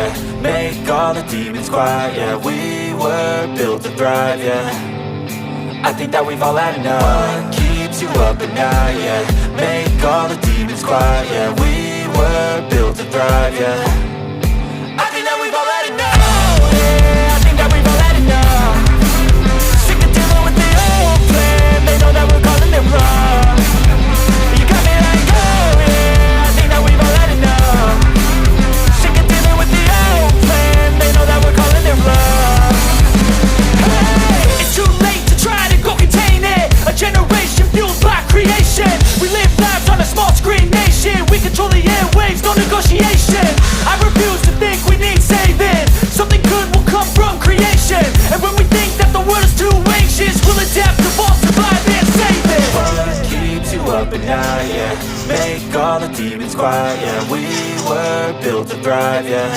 yeah. Make all the demons quiet, yeah. We were built to thrive, yeah. I think that we've all had enough. What keeps you up at night, yeah. Make all the demons quiet, yeah. We were built to thrive, yeah. I think that we've all had enough, yeah. I think that we've all had enough. Sick of dealing with the old plan. They know that we're calling it wrong. You got me like, oh yeah. I think that we've all had enough. Sick of dealing with the old plan. They know that we're calling it wrong. Hey, it's too late to try to go contain it. A generation fueled by creation. We live lives on a small screen nation. We control the airwaves, no negotiation. I refuse to think we need saving. Something good will come from creation. And when we think that the world is too anxious, we'll adapt, evolve, survive and save it. What keeps you up at night, yeah. Make all the demons quiet, yeah. We were built to thrive, yeah.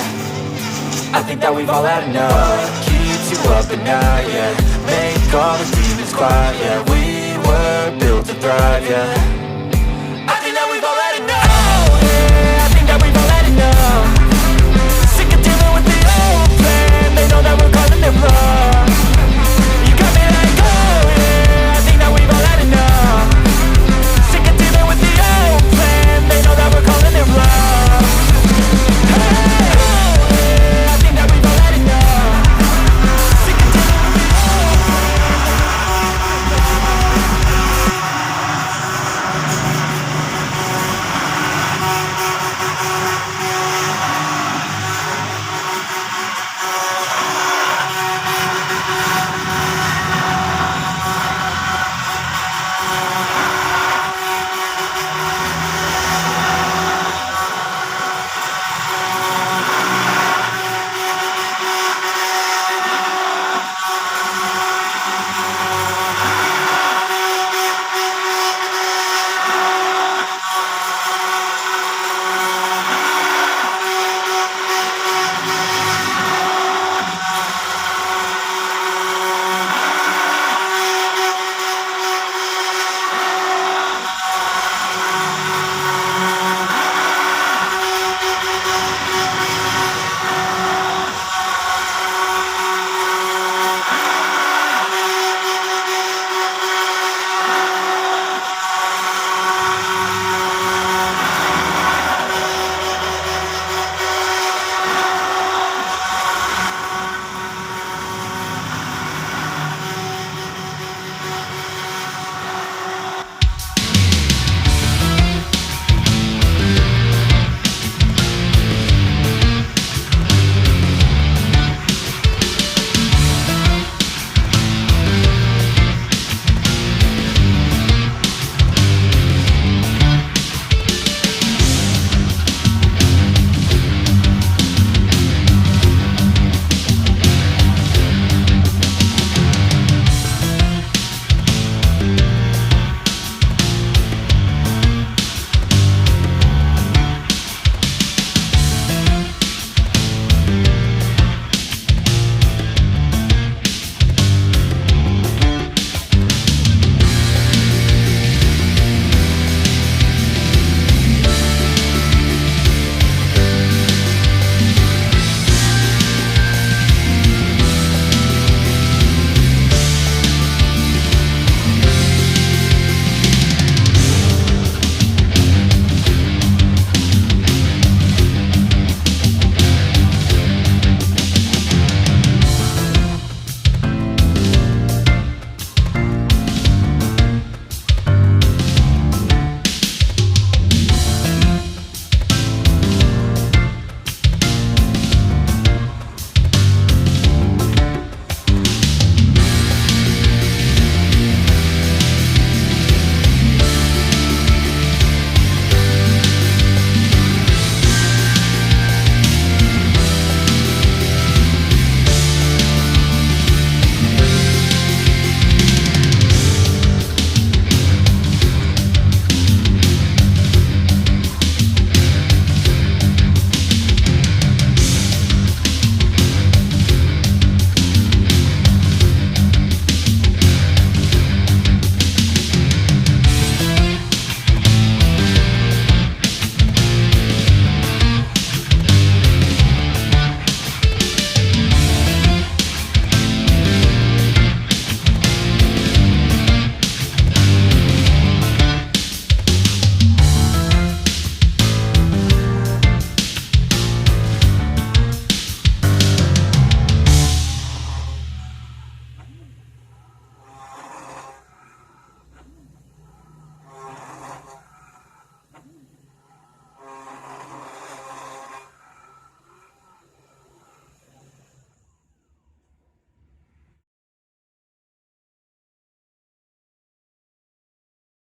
I think that we've all had enough. What keeps you up at night, yeah. Make all the demons quiet, yeah. We were built to thrive, yeah.